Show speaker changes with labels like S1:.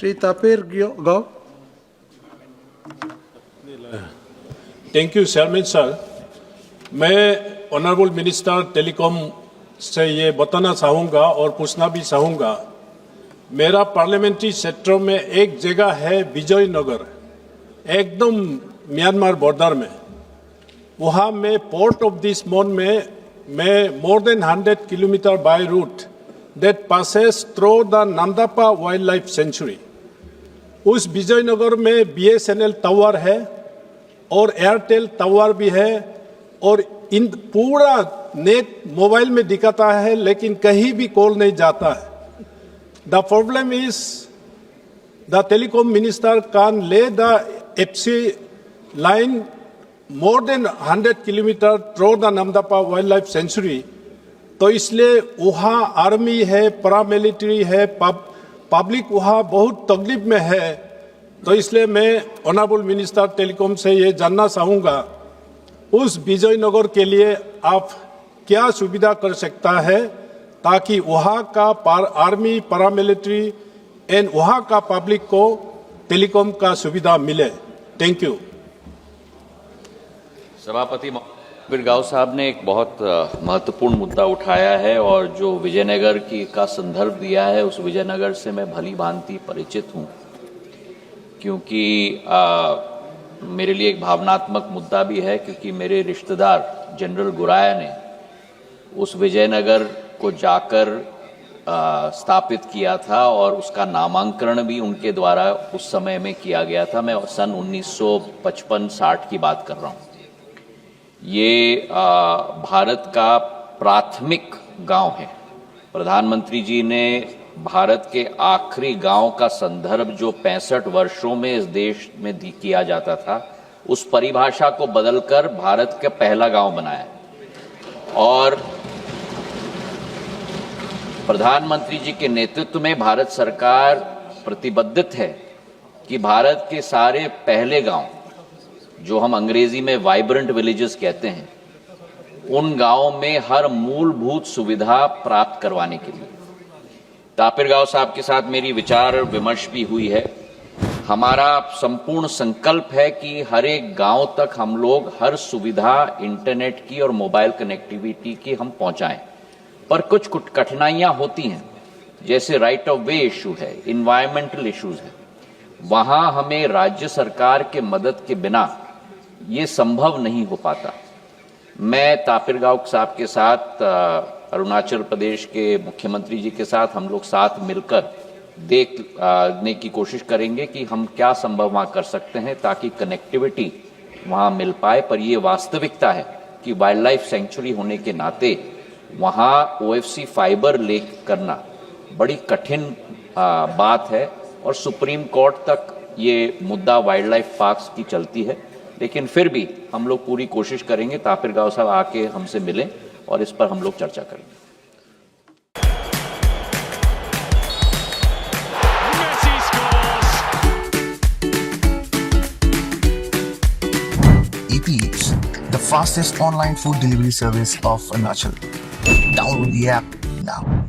S1: Sri Tapir Gao.
S2: Thank you chairman sir. मैं honourable minister telecom से ये बताना चाहूँगा और पूछना भी चाहूँगा। मेरा पार्लियामेंट्री क्षेत्र में एक जगह है विजयनगर, एकदम म्यांमार बॉर्डर में। वहाँ में पोर्ट ऑफ दिस मोन में मैं more than 100 kilometre by route that passes through the Namdapha wildlife sanctuary. उस विजयनगर में BSNL टावर है और एयरटेल टावर भी है और इन पूरा नेट मोबाइल में दिखाता है, लेकिन कहीं भी कॉल नहीं जाता है। The problem is the telecom minister can lay the FC line more than 100 kilometre through the Namdapha wildlife sanctuary. तो इसलिए वहाँ आर्मी है, पैरामिलिट्री है, पब्लिक वहाँ बहुत तकलीफ में है। तो इसलिए मैं ऑनरेबल मिनिस्टर टेलीकॉम से ये जानना चाहूँगा, उस विजयनगर के लिए आप क्या सुविधा कर सकता है ताकि वहाँ का आर्मी, पैरामिलिट्री एंड वहाँ का पब्लिक को टेलीकॉम का सुविधा मिले। Thank you.
S3: सभापति तापिर गाव साहब ने एक बहुत महत्वपूर्ण मुद्दा उठाया है और जो विजयनगर का संदर्भ दिया है, उस विजयनगर से मैं भली भांति परिचित हूँ, क्योंकि मेरे लिए एक भावनात्मक मुद्दा भी है, क्योंकि मेरे रिश्तेदार जनरल गुराया ने उस विजयनगर को जाकर स्थापित किया था और उसका नामांकन भी उनके द्वारा उस समय में किया गया था। मैं सन 1955-60 की बात कर रहा हूँ। ये भारत का प्राथमिक गांव है। प्रधानमंत्री जी ने भारत के आखिरी गांव का संदर्भ जो 65 वर्षों में इस देश में किया जाता था, उस परिभाषा को बदलकर भारत का पहला गांव बनाया। और प्रधानमंत्री जी के नेतृत्व में भारत सरकार प्रतिबद्ध है कि भारत के सारे पहले गांव, जो हम अंग्रेजी में वाइब्रेंट विलेजेस कहते हैं, उन गांवों में हर मूलभूत सुविधा प्राप्त करवाने के लिए तापिर गाव साहब के साथ मेरी विचार विमर्श भी हुई है। हमारा संपूर्ण संकल्प है कि हर एक गांव तक हम लोग हर सुविधा इंटरनेट की और मोबाइल कनेक्टिविटी की हम पहुंचाएं। पर कुछ कठिनाइयां होती हैं, जैसे राइट ऑफ वे इशू है, इन्वायरमेंटल इश्यूज है। वहां हमें राज्य सरकार के मदद के बिना ये संभव नहीं हो पाता। मैं तापिर गाव साहब के साथ, अरुणाचल प्रदेश के मुख्यमंत्री जी के साथ हम लोग साथ मिलकर देखने की कोशिश करेंगे कि हम क्या संभव वहां कर सकते हैं ताकि कनेक्टिविटी वहां मिल पाए। पर यह वास्तविकता है कि वाइल्ड लाइफ सेंचुरी होने के नाते वहां OFC फाइबर लेक करना बड़ी कठिन बात है और सुप्रीम कोर्ट तक ये मुद्दा वाइल्ड लाइफ पार्क्स की चलती है। लेकिन फिर भी हम लोग पूरी कोशिश करेंगे, तापिर गाव साहब आके हमसे मिलें और इस पर हम लोग चर्चा करेंगे।
S4: EP Eats, the fastest online food delivery service of Arunachal. Download the app now.